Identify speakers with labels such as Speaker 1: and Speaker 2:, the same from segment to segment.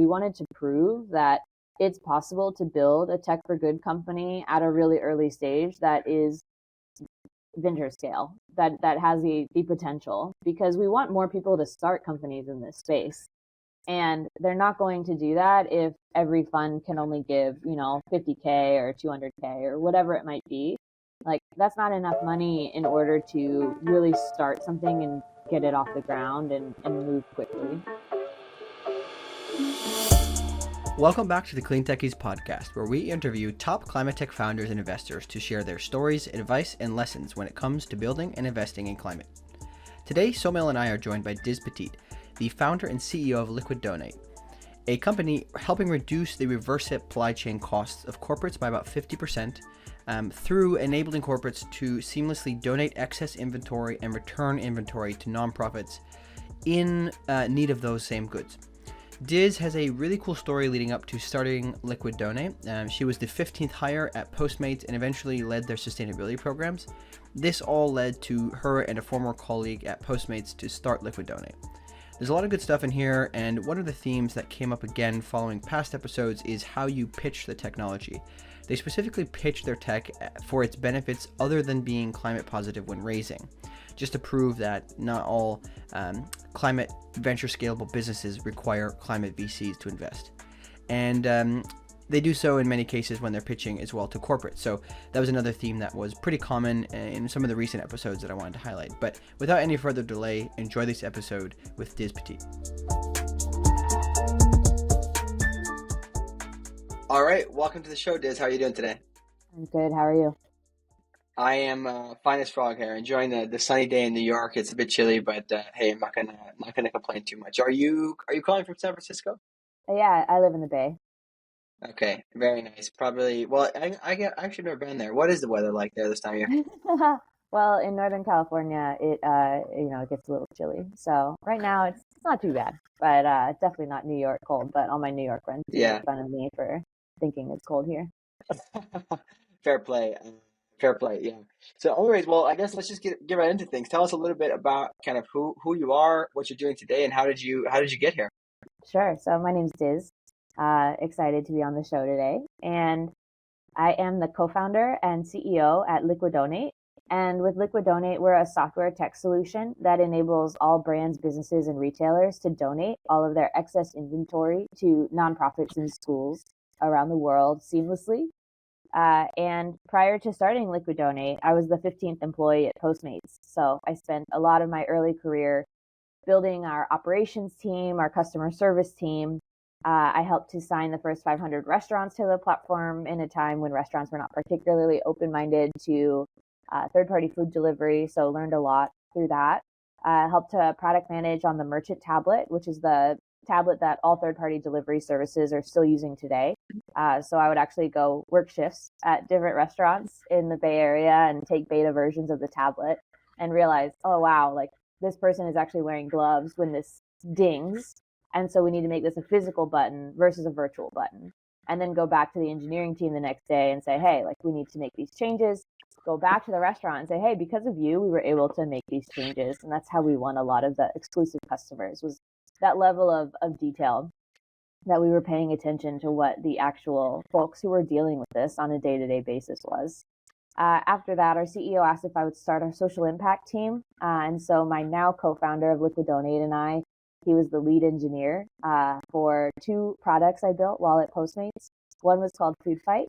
Speaker 1: we wanted to prove that it's possible to build a tech for good company at a really early stage that is venture scale, that has the potential, because we want more people to start companies in this space. And they're not going to do that if every fund can only give, 50K or 200K or whatever it might be. Like, that's not enough money in order to really start something and get it off the ground and move quickly.
Speaker 2: Welcome back to the Clean Techies podcast, where we interview top climate tech founders and investors to share their stories, advice, and lessons when it comes to building and investing in climate. Today, Somil and I are joined by Diz Petit, the founder and CEO of Liquid Donate, a company helping reduce the reverse supply chain costs of corporates by about 50% through enabling corporates to seamlessly donate excess inventory and return inventory to nonprofits in need of those same goods. Diz has a really cool story leading up to starting Liquid Donate. She was the 15th hire at Postmates and eventually led their sustainability programs. This all led to her and a former colleague at Postmates to start Liquid Donate. There's a lot of good stuff in here, and one of the themes that came up again following past episodes is how you pitch the technology. They specifically pitch their tech for its benefits other than being climate positive when raising, just to prove that not all climate venture scalable businesses require climate VCs to invest. And they do so in many cases when they're pitching as well to corporate. So that was another theme that was pretty common in some of the recent episodes that I wanted to highlight. But without any further delay, enjoy this episode with Diz Petit. All right, welcome to the show, Diz. How are you doing today?
Speaker 1: I'm good. How are you?
Speaker 2: I am fine as frog here, enjoying the sunny day in New York. It's a bit chilly, but hey, I'm not gonna complain too much. Are you calling from San Francisco?
Speaker 1: Yeah, I live in the Bay.
Speaker 2: Okay, very nice. Probably. Well, I actually never been there. What is the weather like there this time of year?
Speaker 1: Well, in Northern California, it gets a little chilly. So right now it's not too bad, but definitely not New York cold. But all my New York friends make fun of me for thinking it's cold here.
Speaker 2: Fair play. Fair play. Yeah. So, anyways, well, I guess let's just get right into things. Tell us a little bit about kind of who you are, what you're doing today, and how did you get here?
Speaker 1: Sure. So my name's Diz. Excited to be on the show today, and I am the co-founder and CEO at Liquid Donate. And with Liquid Donate, we're a software tech solution that enables all brands, businesses, and retailers to donate all of their excess inventory to nonprofits and schools around the world seamlessly. And prior to starting Liquid Donate, I was the 15th employee at Postmates. So I spent a lot of my early career building our operations team, our customer service team. I helped to sign the first 500 restaurants to the platform in a time when restaurants were not particularly open-minded to third-party food delivery, so learned a lot through that. Helped to product manage on the Merchant tablet, which is the tablet that all third-party delivery services are still using today. So I would actually go work shifts at different restaurants in the Bay Area and take beta versions of the tablet and realize, oh, wow, like this person is actually wearing gloves when this dings. And so we need to make this a physical button versus a virtual button. And then go back to the engineering team the next day and say, hey, like we need to make these changes. Go back to the restaurant and say, hey, because of you, we were able to make these changes. And that's how we won a lot of the exclusive customers, was that level of detail, that we were paying attention to what the actual folks who were dealing with this on a day-to-day basis was. After that, our CEO asked if I would start our social impact team. And so my now co-founder of Liquid Donate and he was the lead engineer for two products I built while at Postmates. One was called Food Fight,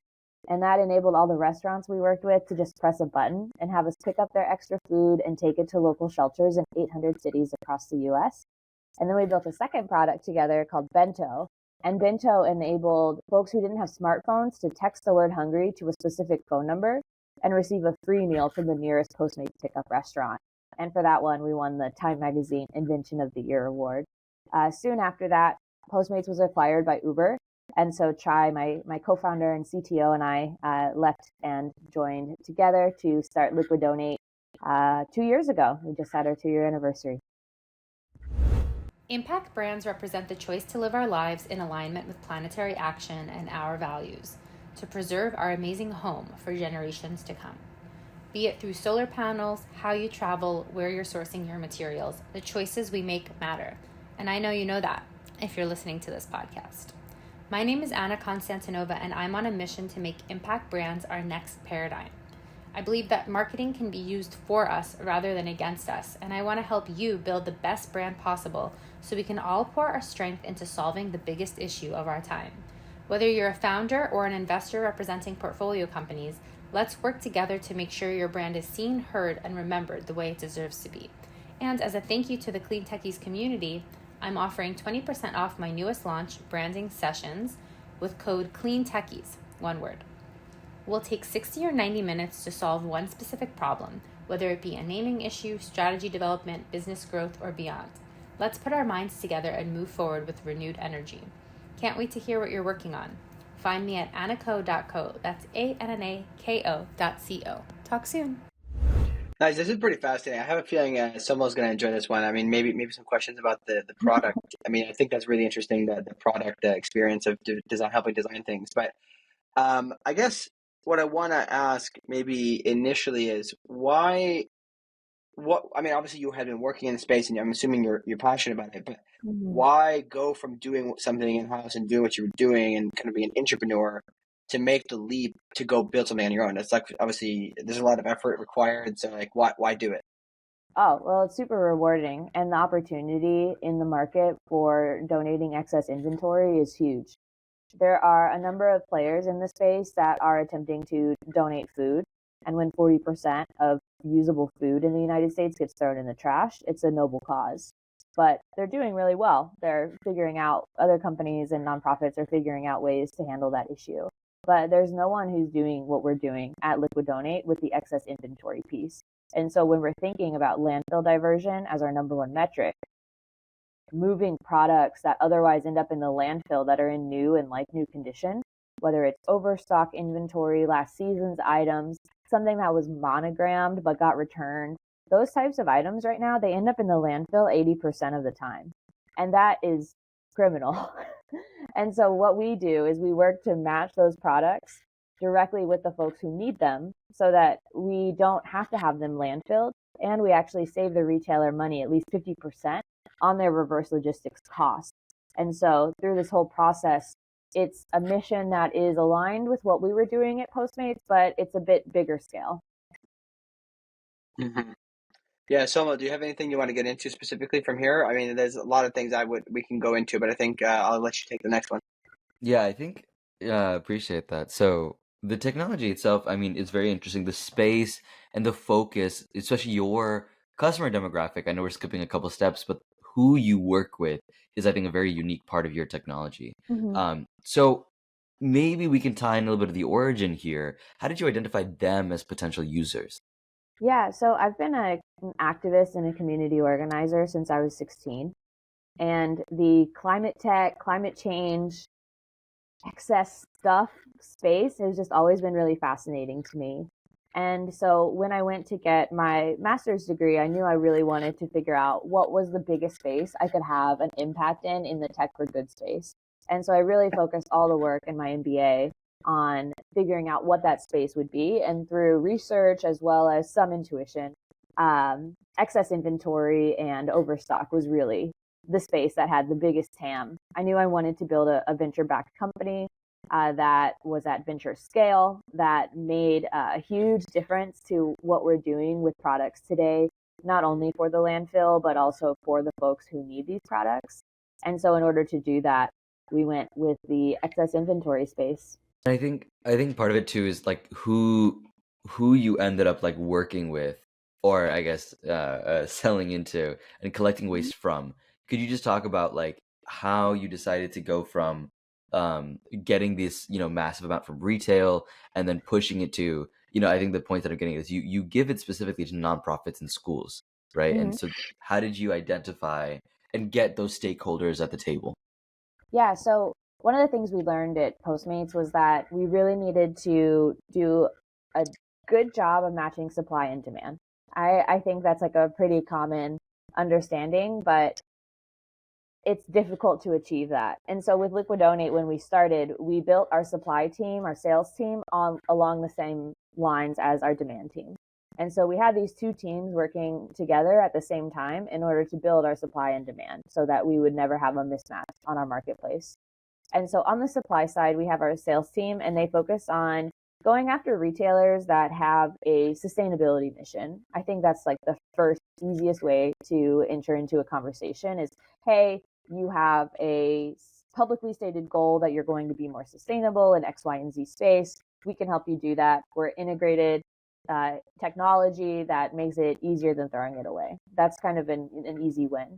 Speaker 1: and that enabled all the restaurants we worked with to just press a button and have us pick up their extra food and take it to local shelters in 800 cities across the US. And then we built a second product together called Bento. And Bento enabled folks who didn't have smartphones to text the word hungry to a specific phone number and receive a free meal from the nearest Postmates pickup restaurant. And for that one, we won the Time Magazine Invention of the Year award. Soon after that, Postmates was acquired by Uber. And so Chai, my co-founder and CTO, and I left and joined together to start Liquid Donate 2 years ago. We just had our 2-year anniversary.
Speaker 3: Impact brands represent the choice to live our lives in alignment with planetary action and our values, to preserve our amazing home for generations to come. Be it through solar panels, how you travel, where you're sourcing your materials, the choices we make matter. And I know you know that. if you're listening to this podcast. My name is Anna Konstantinova, and I'm on a mission to make impact brands our next paradigm. I believe that marketing can be used for us rather than against us, and I want to help you build the best brand possible so we can all pour our strength into solving the biggest issue of our time. Whether you're a founder or an investor representing portfolio companies, let's work together to make sure your brand is seen, heard, and remembered the way it deserves to be. And as a thank you to the Clean Techies community, I'm offering 20% off my newest launch, Branding Sessions, with code CLEANTECHIES, one word. We'll take 60 or 90 minutes to solve one specific problem, whether it be a naming issue, strategy development, business growth, or beyond. Let's put our minds together and move forward with renewed energy. Can't wait to hear what you're working on. Find me at anako.co. That's ANNAKO.co. Talk soon.
Speaker 2: Nice. This is pretty fascinating. I have a feeling someone's going to enjoy this one. I mean, maybe some questions about the product. I mean, I think that's really interesting, the product experience of design, helping design things. But I guess what I want to ask maybe initially is I mean, obviously you had been working in the space and I'm assuming you're passionate about it, but why go from doing something in-house and doing what you were doing and kind of be an entrepreneur to make the leap to go build something on your own? It's like, obviously there's a lot of effort required. So like, why do it?
Speaker 1: Oh, well, it's super rewarding. And the opportunity in the market for donating excess inventory is huge. There are a number of players in the space that are attempting to donate food. And when 40% of usable food in the United States gets thrown in the trash, it's a noble cause. But they're doing really well. They're figuring out, other companies and nonprofits are figuring out ways to handle that issue. But there's no one who's doing what we're doing at Liquidonate with the excess inventory piece. And so when we're thinking about landfill diversion as our number one metric, moving products that otherwise end up in the landfill that are in new and like new condition, whether it's overstock inventory, last season's items, something that was monogrammed but got returned, those types of items right now, they end up in the landfill 80% of the time. And that is criminal. And so what we do is we work to match those products directly with the folks who need them so that we don't have to have them landfilled, and we actually save the retailer money, at least 50%, on their reverse logistics costs. And so through this whole process, it's a mission that is aligned with what we were doing at Postmates, but it's a bit bigger scale.
Speaker 2: Mm-hmm. Yeah, Somil, do you have anything you want to get into specifically from here? I mean, there's a lot of things we can go into, but I think I'll let you take the next one.
Speaker 4: Yeah, I think appreciate that. So the technology itself, I mean, it's very interesting. The space and the focus, especially your customer demographic. I know we're skipping a couple steps, but who you work with is, I think, a very unique part of your technology. So maybe we can tie in a little bit of the origin here. How did you identify them as potential users?
Speaker 1: Yeah, so I've been an activist and a community organizer since I was 16. And the climate tech, climate change, excess stuff space has just always been really fascinating to me. And so when I went to get my master's degree, I knew I really wanted to figure out what was the biggest space I could have an impact in the tech for good space. And so I really focused all the work in my MBA on figuring out what that space would be. And through research, as well as some intuition, excess inventory and overstock was really the space that had the biggest TAM. I knew I wanted to build a venture-backed company that was at venture scale, that made a huge difference to what we're doing with products today, not only for the landfill, but also for the folks who need these products. And so in order to do that, we went with the excess inventory space.
Speaker 4: I think part of it too is like who you ended up like working with, or I guess selling into and collecting waste from. Could you just talk about like how you decided to go from getting this massive amount from retail and then pushing it to I think the point that I'm getting is you give it specifically to nonprofits and schools, right? And so how did you identify and get those stakeholders at the table?
Speaker 1: Yeah, so one of the things we learned at Postmates was that we really needed to do a good job of matching supply and demand. I think that's like a pretty common understanding, but it's difficult to achieve that. And so with Liquidonate, when we started, we built our supply team, our sales team along the same lines as our demand team. And so we had these two teams working together at the same time in order to build our supply and demand so that we would never have a mismatch on our marketplace. And so on the supply side, we have our sales team, and they focus on going after retailers that have a sustainability mission. I think that's like the first easiest way to enter into a conversation is, hey, you have a publicly stated goal that you're going to be more sustainable in X, Y, and Z space. We can help you do that. We're integrated technology that makes it easier than throwing it away. That's kind of an easy win.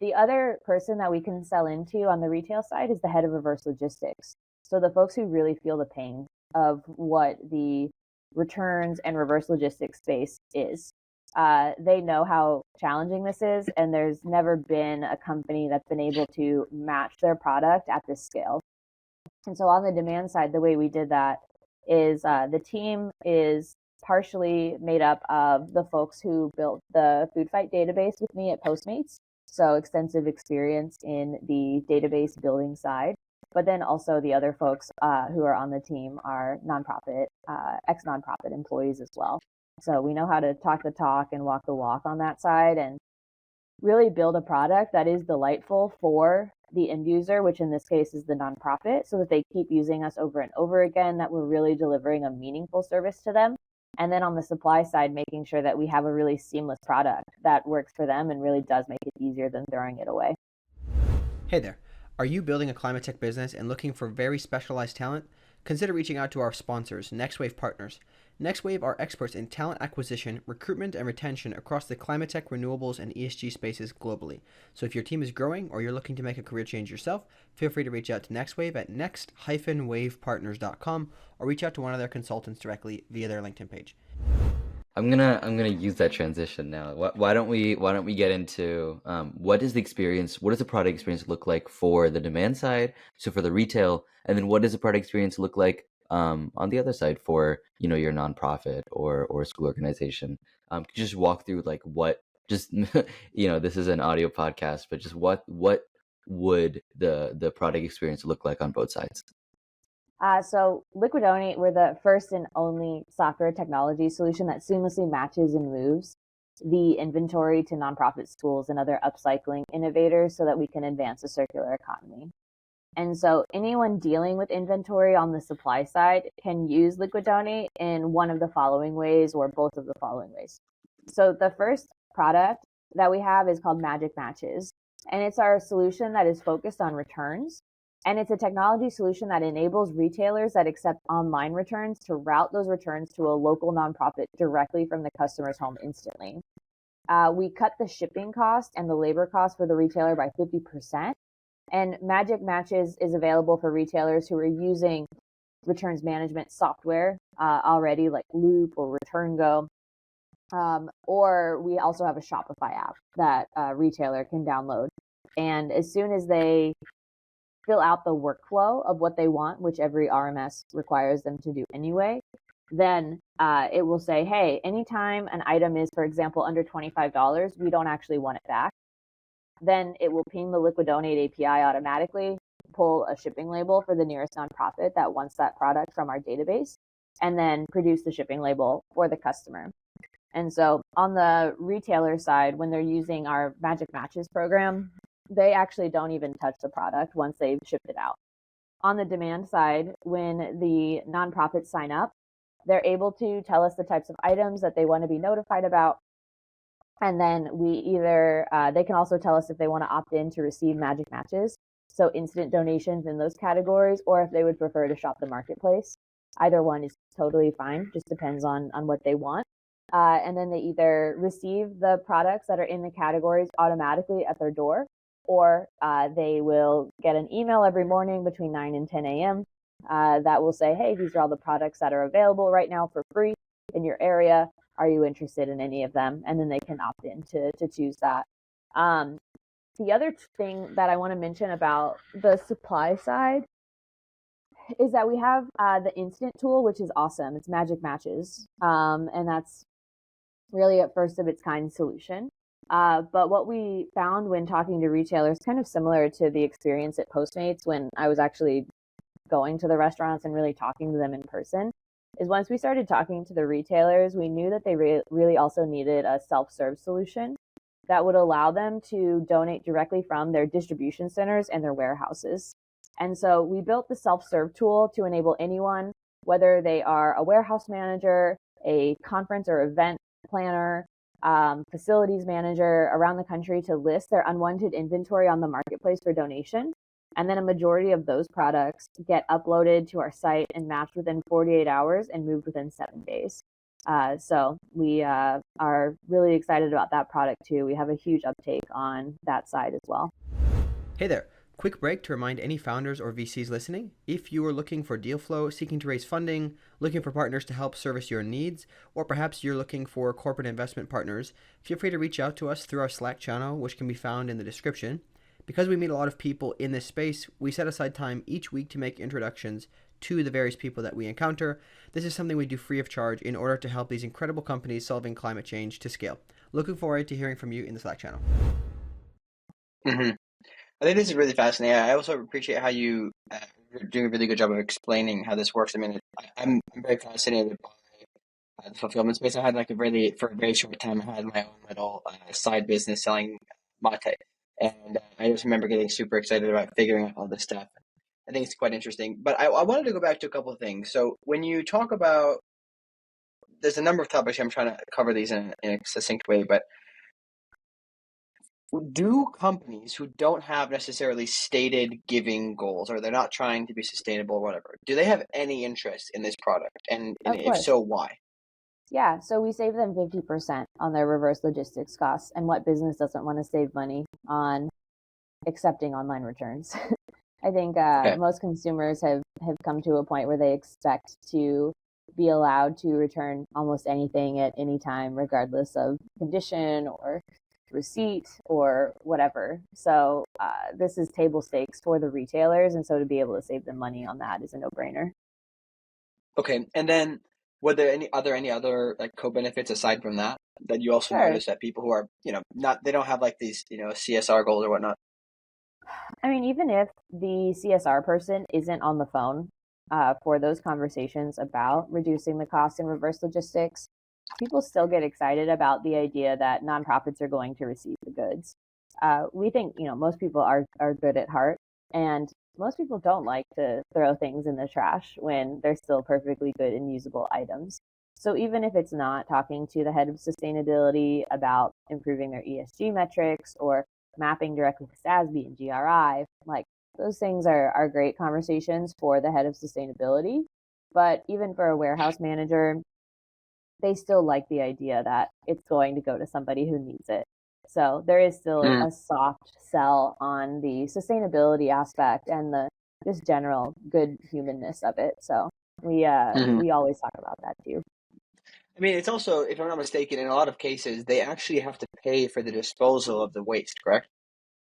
Speaker 1: The other person that we can sell into on the retail side is the head of reverse logistics. So the folks who really feel the pain of what the returns and reverse logistics space is. They know how challenging this is, and there's never been a company that's been able to match their product at this scale. And so on the demand side, the way we did that is the team is partially made up of the folks who built the food fight database with me at Postmates. So extensive experience in the database building side. But then also the other folks who are on the team are nonprofit, ex-nonprofit employees as well. So we know how to talk the talk and walk the walk on that side and really build a product that is delightful for the end user, which in this case is the nonprofit, so that they keep using us over and over again, that we're really delivering a meaningful service to them. And then on the supply side, making sure that we have a really seamless product that works for them and really does make it easier than throwing it away.
Speaker 2: Hey there. Are you building a climate tech business and looking for very specialized talent? Consider reaching out to our sponsors, NextWave Partners. NextWave are experts in talent acquisition, recruitment, and retention across the climate tech, renewables, and ESG spaces globally. So if your team is growing or you're looking to make a career change yourself, feel free to reach out to NextWave at next-wavepartners.com or reach out to one of their consultants directly via their LinkedIn page.
Speaker 4: I'm gonna use that transition now. Why don't we get into what is the experience? What does the product experience look like for the demand side? So for the retail, and then what does the product experience look like on the other side for your nonprofit or school organization? Could you just walk through like what just this is an audio podcast, but just what would the product experience look like on both sides?
Speaker 1: So Liquidonate, we're the first and only software technology solution that seamlessly matches and moves the inventory to nonprofit schools and other upcycling innovators so that we can advance the circular economy. And so anyone dealing with inventory on the supply side can use Liquidonate in one of the following ways or both of the following ways. So the first product that we have is called Magic Matches, and it's our solution that is focused on returns. And it's a technology solution that enables retailers that accept online returns to route those returns to a local nonprofit directly from the customer's home instantly. We cut the shipping cost and the labor cost for the retailer by 50%. And Magic Matches is available for retailers who are using returns management software already, like Loop or ReturnGo. Or we also have a Shopify app that a retailer can download. And as soon as they fill out the workflow of what they want, which every RMS requires them to do anyway, then it will say, hey, anytime an item is, for example, under $25, we don't actually want it back. Then it will ping the Liquidonate API automatically, pull a shipping label for the nearest nonprofit that wants that product from our database, and then produce the shipping label for the customer. And so on the retailer side, when they're using our Magic Matches program, they actually don't even touch the product once they've shipped it out. On the demand side, when the nonprofits sign up, they're able to tell us the types of items that they want to be notified about. And then they can also tell us if they want to opt in to receive Magic Matches, so instant donations in those categories, or if they would prefer to shop the marketplace. Either one is totally fine, just depends on what they want. And then they either receive the products that are in the categories automatically at their door, or they will get an email every morning between 9 and 10 a.m. That will say, hey, these are all the products that are available right now for free in your area. Are you interested in any of them? And then they can opt in to choose that. The other thing that I want to mention about the supply side is that we have the instant tool, which is awesome. It's Magic Matches. And that's really a first of its kind solution. But what we found when talking to retailers, kind of similar to the experience at Postmates when I was actually going to the restaurants and really talking to them in person, is once we started talking to the retailers, we knew that they really also needed a self-serve solution that would allow them to donate directly from their distribution centers and their warehouses. And so we built the self-serve tool to enable anyone, whether they are a warehouse manager, a conference or event planner, facilities manager around the country, to list their unwanted inventory on the marketplace for donation. And then a majority of those products get uploaded to our site and matched within 48 hours and moved within 7 days. So we are really excited about that product too. We have a huge uptake on that side as well.
Speaker 2: Hey there. Quick break to remind any founders or VCs listening, if you are looking for deal flow, seeking to raise funding, looking for partners to help service your needs, or perhaps you're looking for corporate investment partners, feel free to reach out to us through our Slack channel, which can be found in the description. Because we meet a lot of people in this space, we set aside time each week to make introductions to the various people that we encounter. This is something we do free of charge in order to help these incredible companies solving climate change to scale. Looking forward to hearing from you in the Slack channel.
Speaker 5: Mm-hmm. I think this is really fascinating. I also appreciate how you're doing a really good job of explaining how this works. I mean, I'm very fascinated by the fulfillment space. I had for a very short time, I had my own little side business selling mate. And I just remember getting super excited about figuring out all this stuff. I think it's quite interesting. But I wanted to go back to a couple of things. So when you talk about, there's a number of topics, I'm trying to cover these in a succinct way, but do companies who don't have necessarily stated giving goals, or they're not trying to be sustainable or whatever, do they have any interest in this product? And if so, why?
Speaker 1: Yeah, so we save them 50% on their reverse logistics costs. And what business doesn't want to save money on accepting online returns? I think most consumers have come to a point where they expect to be allowed to return almost anything at any time, regardless of condition or receipt or whatever. So this is table stakes for the retailers. And so to be able to save them money on that is a no-brainer.
Speaker 5: Okay. And then are there any other like co-benefits aside from that you also notice that people who are, they don't have like these, CSR goals or whatnot?
Speaker 1: I mean, even if the CSR person isn't on the phone for those conversations about reducing the cost in reverse logistics, people still get excited about the idea that nonprofits are going to receive the goods. We think, most people are good at heart, and most people don't like to throw things in the trash when they're still perfectly good and usable items. So even if it's not talking to the head of sustainability about improving their ESG metrics or mapping directly to SASB and GRI, like those things are great conversations for the head of sustainability. But even for a warehouse manager, they still like the idea that it's going to go to somebody who needs it. So there is still a soft sell on the sustainability aspect and the just general good humanness of it. So we always talk about that too.
Speaker 5: I mean, it's also, if I'm not mistaken, in a lot of cases, they actually have to pay for the disposal of the waste, correct?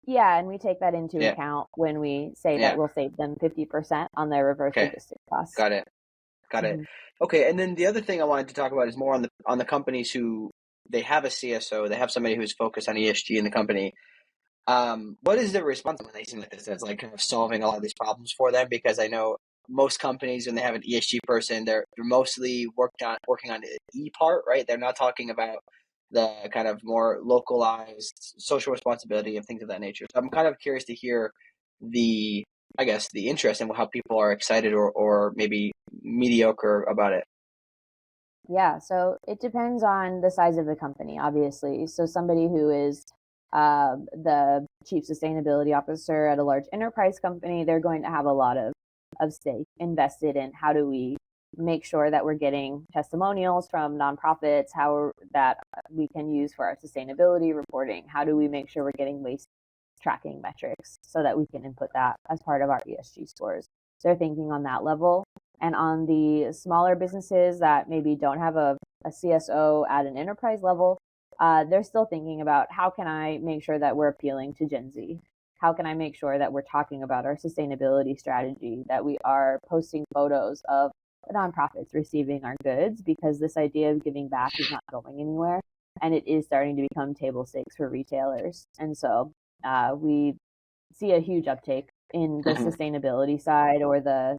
Speaker 1: Yeah, and we take that into account when we say that we'll save them 50% on their reverse logistics costs.
Speaker 5: Got it. Okay, and then the other thing I wanted to talk about is more on the companies who they have a CSO, they have somebody who's focused on ESG in the company. What is their response when they seem like this? It's like kind of solving a lot of these problems for them, because I know most companies, when they have an ESG person, they're mostly working on the E part, right? They're not talking about the kind of more localized social responsibility and things of that nature. So I'm kind of curious to hear the interest in how people are excited or maybe mediocre about it.
Speaker 1: Yeah, so it depends on the size of the company, obviously. So somebody who is the chief sustainability officer at a large enterprise company, they're going to have a lot of stake invested in how do we make sure that we're getting testimonials from nonprofits, how that we can use for our sustainability reporting. How do we make sure we're getting waste tracking metrics so that we can input that as part of our ESG scores? So they're thinking on that level. And on the smaller businesses that maybe don't have a CSO at an enterprise level, they're still thinking about how can I make sure that we're appealing to Gen Z? How can I make sure that we're talking about our sustainability strategy, that we are posting photos of the nonprofits receiving our goods, because this idea of giving back is not going anywhere, and it is starting to become table stakes for retailers. And so we see a huge uptake in the sustainability side or the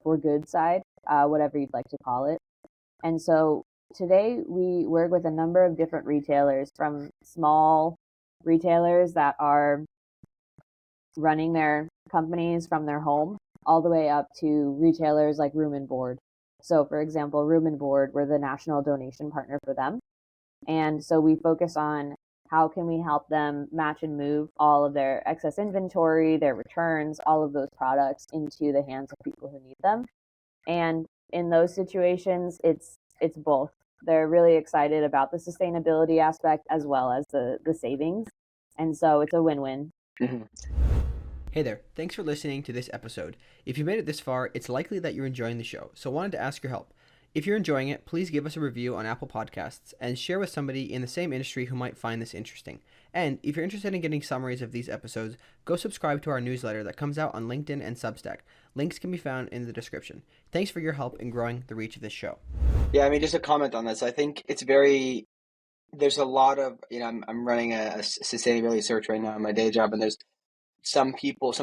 Speaker 1: for good side, whatever you'd like to call it. And so today we work with a number of different retailers, from small retailers that are running their companies from their home all the way up to retailers like Room and Board. So for example, Room and Board, we're the national donation partner for them. And so we focus on how can we help them match and move all of their excess inventory, their returns, all of those products into the hands of people who need them. And in those situations, it's both. They're really excited about the sustainability aspect as well as the savings. And so it's a win-win.
Speaker 5: Mm-hmm.
Speaker 2: Hey there, thanks for listening to this episode. If you made it this far, it's likely that you're enjoying the show, so I wanted to ask your help. If you're enjoying it, please give us a review on Apple Podcasts and share with somebody in the same industry who might find this interesting. And if you're interested in getting summaries of these episodes, go subscribe to our newsletter that comes out on LinkedIn and Substack. Links can be found in the description. Thanks for your help in growing the reach of this show.
Speaker 5: Yeah, I mean, just a comment on this. I think there's a lot of, I'm running a sustainability search right now in my day job, and there's some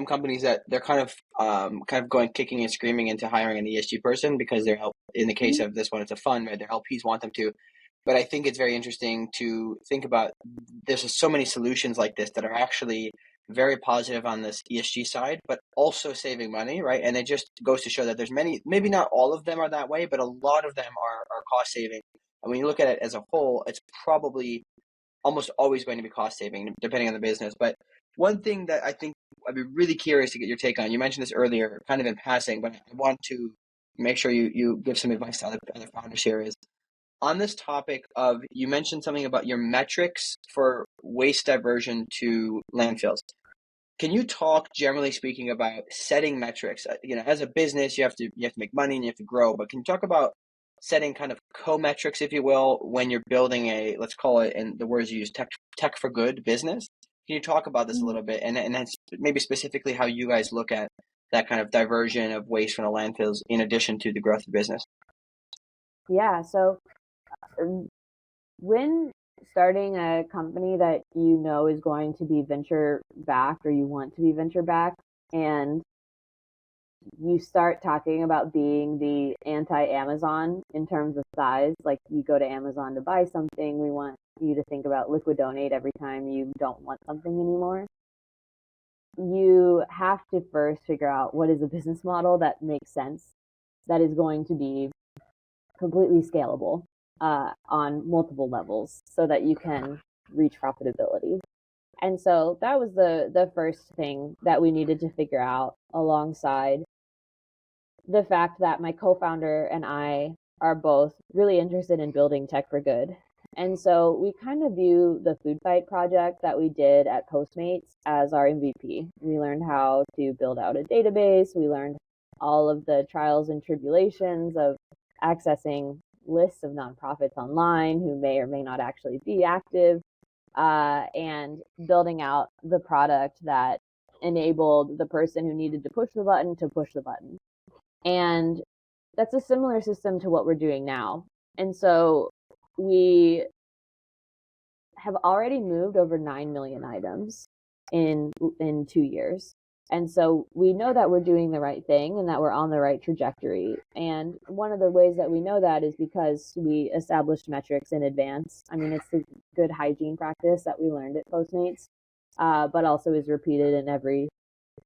Speaker 5: companies that they're kind of going kicking and screaming into hiring an ESG person because they're help. In the case of this one, it's a fund, right? Their LPs want them to. But I think it's very interesting to think about. There's just so many solutions like this that are actually very positive on this ESG side, but also saving money, right? And it just goes to show that there's many, maybe not all of them are that way, but a lot of them are cost saving. And when you look at it as a whole, it's probably almost always going to be cost saving, depending on the business. But one thing that I think I'd be really curious to get your take on, you mentioned this earlier, kind of in passing, but I want to make sure you give some advice to other founders here, is on this topic of, you mentioned something about your metrics for waste diversion to landfills. Can you talk, generally speaking, about setting metrics? As a business, you have to make money and you have to grow, but can you talk about setting kind of co-metrics, if you will, when you're building a, let's call it, in the words you use, tech for good business? Can you talk about this a little bit, and then maybe specifically how you guys look at that kind of diversion of waste from the landfills in addition to the growth of business?
Speaker 1: Yeah, so when starting a company that you know is going to be venture backed, or you want to be venture backed, and you start talking about being the anti-Amazon in terms of size, like you go to Amazon to buy something, we want you to think about Liquidonate every time you don't want something anymore. You have to first figure out what is a business model that makes sense, that is going to be completely scalable on multiple levels so that you can reach profitability. And so that was the first thing that we needed to figure out, alongside the fact that my co-founder and I are both really interested in building tech for good. And so we kind of view the food fight project that we did at Postmates as our MVP. We learned how to build out a database. We learned all of the trials and tribulations of accessing lists of nonprofits online who may or may not actually be active, and building out the product that enabled the person who needed to push the button to push the button. And that's a similar system to what we're doing now. And so we have already moved over 9 million items in 2 years. And so we know that we're doing the right thing and that we're on the right trajectory. And one of the ways that we know that is because we established metrics in advance. I mean, it's a good hygiene practice that we learned at Postmates, but also is repeated in every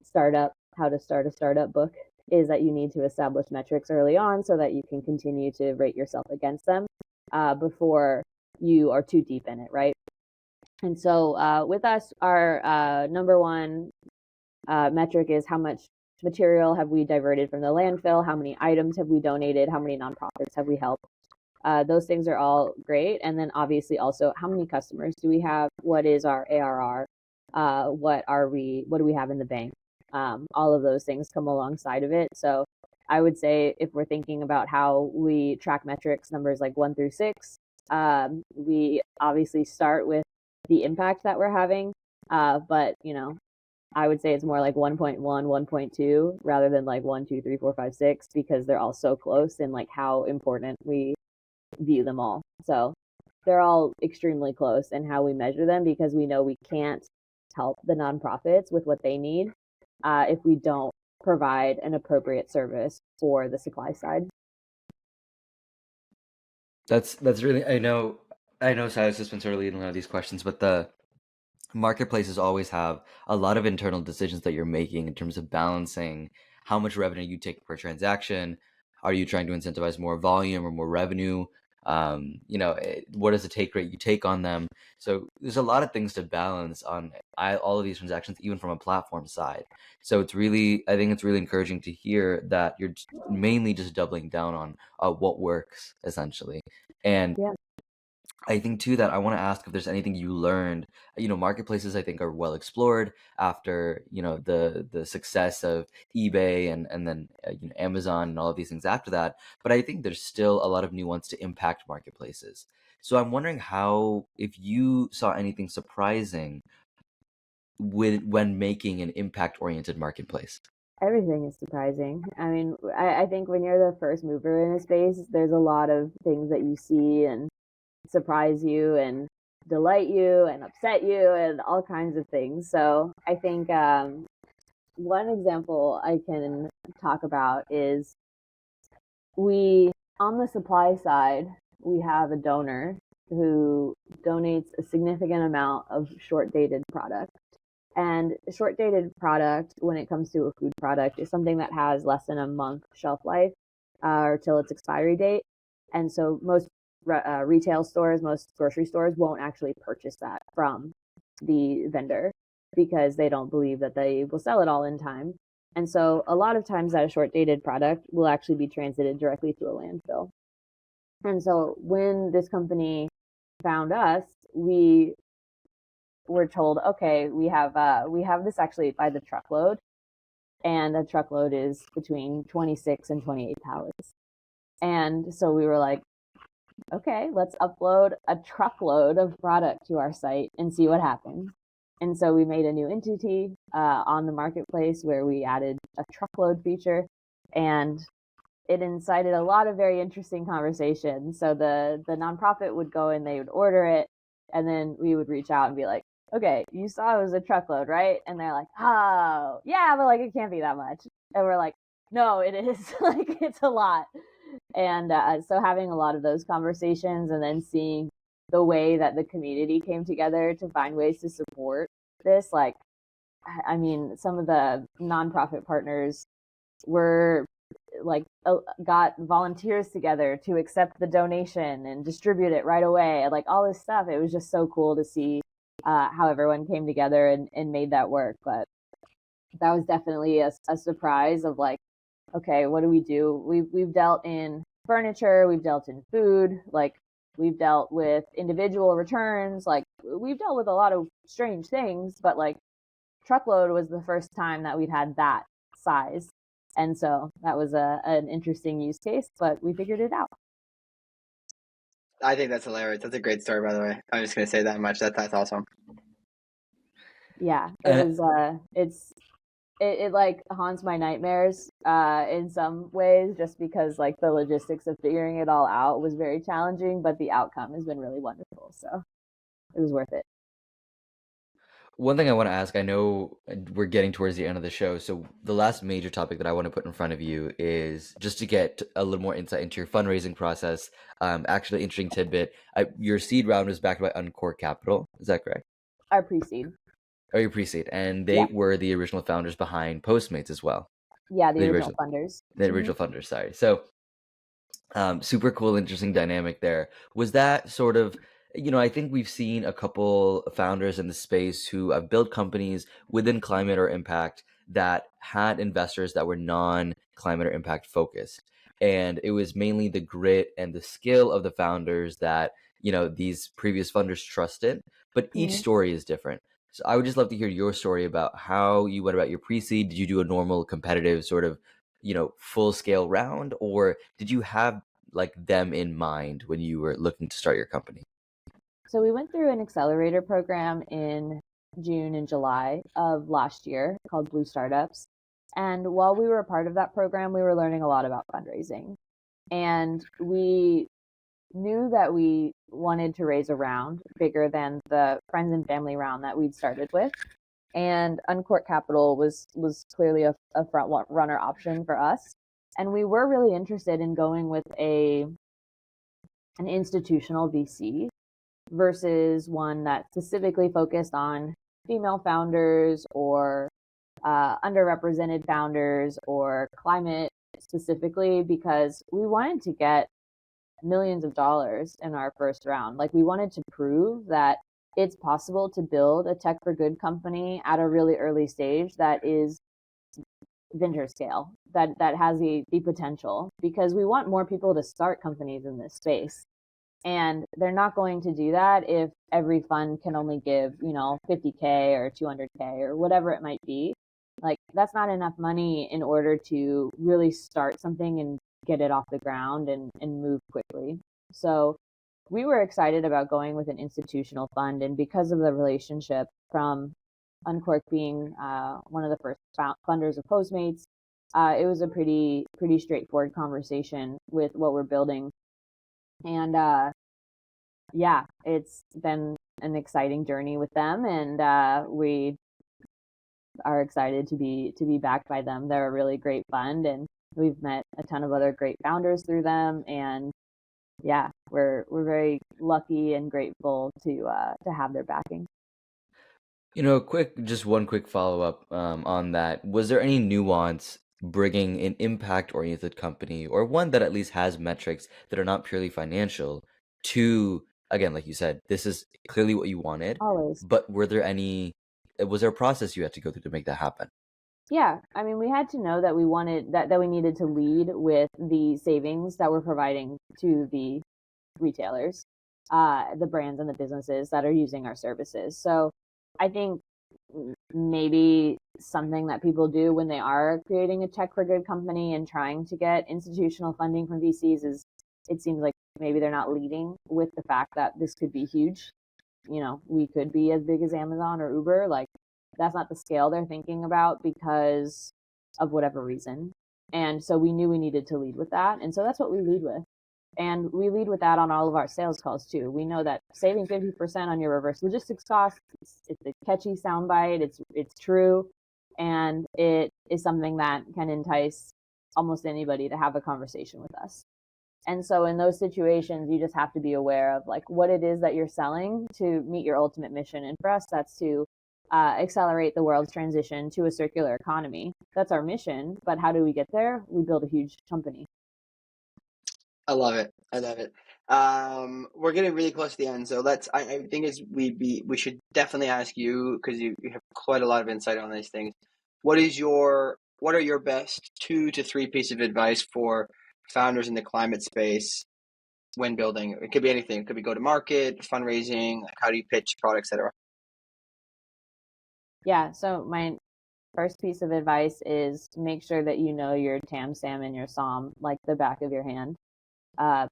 Speaker 1: startup, how to start a startup book, is that you need to establish metrics early on so that you can continue to rate yourself against them before you are too deep in it, right? And so with us, our number one metric is how much material have we diverted from the landfill, how many items have we donated, how many nonprofits have we helped. Those things are all great. And then obviously also, how many customers do we have? What is our ARR? What do we have in the bank? All of those things come alongside of it. So I would say, if we're thinking about how we track metrics, numbers like 1 through 6, we obviously start with the impact that we're having. But, I would say it's more like 1.1, 1.2, rather than like 1, 2, 3, 4, 5, 6, because they're all so close in like how important we view them all. So they're all extremely close in how we measure them, because we know we can't help the nonprofits with what they need if we don't provide an appropriate service for the supply side.
Speaker 4: That's really, I know Silas has been sort of leading a lot of these questions, but the marketplaces always have a lot of internal decisions that you're making in terms of balancing how much revenue you take per transaction. Are you trying to incentivize more volume or more revenue? What is the take rate you take on them? So there's a lot of things to balance on all of these transactions, even from a platform side. So I think it's really encouraging to hear that you're mainly just doubling down on what works, essentially. And
Speaker 1: Yeah.
Speaker 4: I think too that I want to ask if there's anything you learned. Marketplaces I think are well explored after the success of eBay and then Amazon and all of these things after that. But I think there's still a lot of nuance to impact marketplaces. So I'm wondering if you saw anything surprising when making an impact-oriented marketplace.
Speaker 1: Everything is surprising. I mean, I think when you're the first mover in a space, there's a lot of things that you see and surprise you and delight you and upset you and all kinds of things. So I think one example I can talk about is on the supply side, we have a donor who donates a significant amount of short-dated product. And short-dated product, when it comes to a food product, is something that has less than a month shelf life or till its expiry date. And so most retail stores, most grocery stores won't actually purchase that from the vendor because they don't believe that they will sell it all in time. And so a lot of times that short-dated product will actually be transited directly to a landfill. And so when this company found us, we were told, okay, we have this actually by the truckload, and a truckload is between 26 and 28 pallets. And so we were like, okay, let's upload a truckload of product to our site and see what happens. And so we made a new entity on the marketplace where we added a truckload feature, and it incited a lot of very interesting conversations. So the nonprofit would go and they would order it, and then we would reach out and be like, okay, you saw it was a truckload, right? And they're like, oh, yeah, but like it can't be that much. And we're like, no, it is. Like it's a lot. And so having a lot of those conversations and then seeing the way that the community came together to find ways to support this, like, I mean, some of the nonprofit partners were like got volunteers together to accept the donation and distribute it right away, like all this stuff. It was just so cool to see how everyone came together and made that work. But that was definitely a surprise of like, okay, what do we do? We've dealt in furniture, we've dealt in food, like we've dealt with individual returns, like we've dealt with a lot of strange things, but like truckload was the first time that we'd had that size. And so that was an interesting use case, but we figured it out.
Speaker 5: I think that's hilarious. That's a great story, by the way. I'm just going to say that much. That's awesome.
Speaker 1: Yeah, it was, it like haunts my nightmares in some ways, just because like the logistics of figuring it all out was very challenging, but the outcome has been really wonderful. So it was worth it.
Speaker 4: One thing I want to ask, I know we're getting towards the end of the show, so the last major topic that I want to put in front of you is just to get a little more insight into your fundraising process. Actually, interesting tidbit. Your seed round was backed by Uncore Capital. Is that correct?
Speaker 1: Our pre-seed.
Speaker 4: Oh, your pre-seed. And they were the original founders behind Postmates as well.
Speaker 1: Yeah, the original funders.
Speaker 4: The original funders, sorry. So super cool, interesting dynamic there. Was that sort of, I think we've seen a couple founders in the space who have built companies within climate or impact that had investors that were non-climate or impact focused. And it was mainly the grit and the skill of the founders that, these previous funders trusted. But each story is different. So I would just love to hear your story about how you went about your pre-seed. Did you do a normal competitive sort of, full scale round, or did you have like them in mind when you were looking to start your company?
Speaker 1: So we went through an accelerator program in June and July of last year called Blue Startups. And while we were a part of that program, we were learning a lot about fundraising. And we knew that we wanted to raise a round bigger than the friends and family round that we'd started with. And Uncork Capital was clearly a front runner option for us. And we were really interested in going with an institutional VC versus one that specifically focused on female founders or underrepresented founders or climate specifically, because we wanted to get millions of dollars in our first round. Like, we wanted to prove that it's possible to build a tech for good company at a really early stage that is venture scale, that has the potential, because we want more people to start companies in this space. And they're not going to do that if every fund can only give, $50K or $200K or whatever it might be. Like, that's not enough money in order to really start something and get it off the ground and move quickly. So we were excited about going with an institutional fund. And because of the relationship from Uncork being one of the first funders of Postmates, it was a pretty straightforward conversation with what we're building. And yeah, it's been an exciting journey with them, and we are excited to be backed by them. They're a really great fund, and we've met a ton of other great founders through them. And yeah, we're very lucky and grateful to have their backing.
Speaker 4: Just one quick follow-up on that. Was there any nuance bringing an impact-oriented company, or one that at least has metrics that are not purely financial, to, again, like you said, this is clearly what you wanted,
Speaker 1: Always.
Speaker 4: but was there a process you had to go through to make that happen?
Speaker 1: Yeah, I mean, we had to know that we wanted that we needed to lead with the savings that we're providing to the retailers, the brands and the businesses that are using our services. So I think maybe something that people do when they are creating a tech for good company and trying to get institutional funding from VCs is, it seems like maybe they're not leading with the fact that this could be huge. We could be as big as Amazon or Uber. Like, that's not the scale they're thinking about because of whatever reason. And so we knew we needed to lead with that. And so that's what we lead with. And we lead with that on all of our sales calls too. We know that saving 50% on your reverse logistics costs, it's a catchy soundbite. It's true. And it is something that can entice almost anybody to have a conversation with us. And so in those situations, you just have to be aware of like what it is that you're selling to meet your ultimate mission. And for us, that's to accelerate the world's transition to a circular economy. That's our mission. But how do we get there? We build a huge company.
Speaker 5: I love it. We're getting really close to the end, so I think we should definitely ask you, because you have quite a lot of insight on these things. What are your best 2 to 3 pieces of advice for founders in the climate space when building? It could be anything. It could be go to market, fundraising, like how do you pitch products, etc.
Speaker 1: Yeah. So my first piece of advice is to make sure that you know your TAM, SAM, and your SOM like the back of your hand,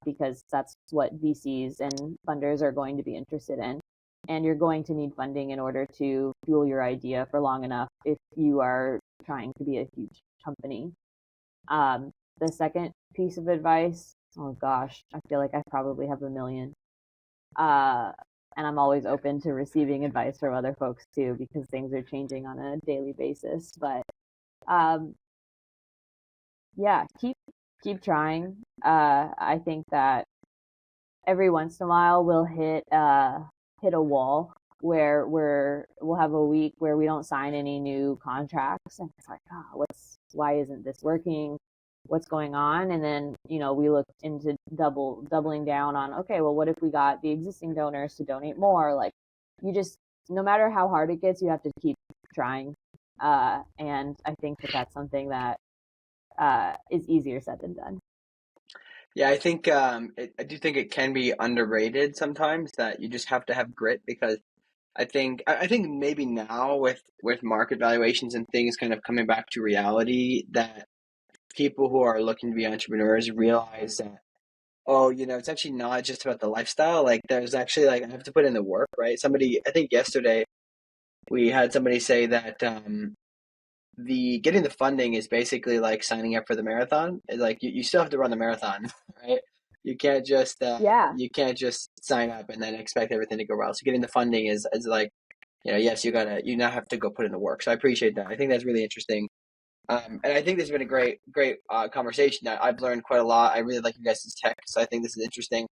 Speaker 1: because that's what VCs and funders are going to be interested in. And you're going to need funding in order to fuel your idea for long enough if you are trying to be a huge company. The second piece of advice, oh gosh, I feel like I probably have a million. And I'm always open to receiving advice from other folks too, because things are changing on a daily basis. But yeah, keep trying. I think that every once in a while we'll hit a wall where we'll have a week where we don't sign any new contracts, and it's like, why isn't this working? What's going on? And then we look into doubling down on, okay, well, what if we got the existing donors to donate more? Like, you just, no matter how hard it gets, you have to keep trying. And I think that's something that is easier said than done.
Speaker 5: Yeah, I think I do think it can be underrated sometimes, that you just have to have grit, because I think maybe now with market valuations and things kind of coming back to reality, that people who are looking to be entrepreneurs realize that, it's actually not just about the lifestyle. Like, there's actually, like, I have to put in the work, right? I think yesterday we had somebody say that the getting the funding is basically like signing up for the marathon. It's like you still have to run the marathon, right? You can't just sign up and then expect everything to go well. So getting the funding is like yes, you now have to go put in the work. So I appreciate that. I think that's really interesting. And I think this has been a great conversation. I've learned quite a lot. I really like you guys' tech, so I think this is interesting.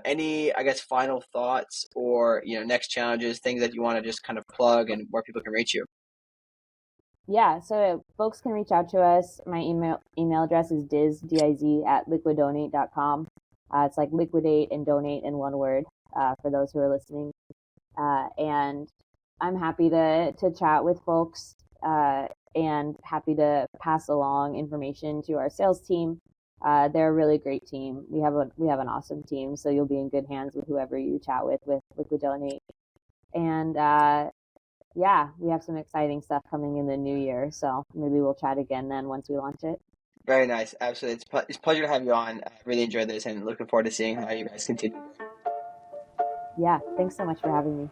Speaker 5: Any, I guess, final thoughts or next challenges, things that you want to just kind of plug and where people can reach you?
Speaker 1: Yeah, so folks can reach out to us. My email address is diz@liquidonate.com. It's like liquidate and donate in one word for those who are listening. And I'm happy to chat with folks and happy to pass along information to our sales team. They're a really great team. We have an awesome team, so you'll be in good hands with whoever you chat with Liquidonate. And yeah, we have some exciting stuff coming in the new year, so maybe we'll chat again then once we launch it.
Speaker 5: Very nice. Absolutely. It's a pleasure to have you on. I really enjoyed this and looking forward to seeing how you guys continue.
Speaker 1: Yeah, thanks so much for having me.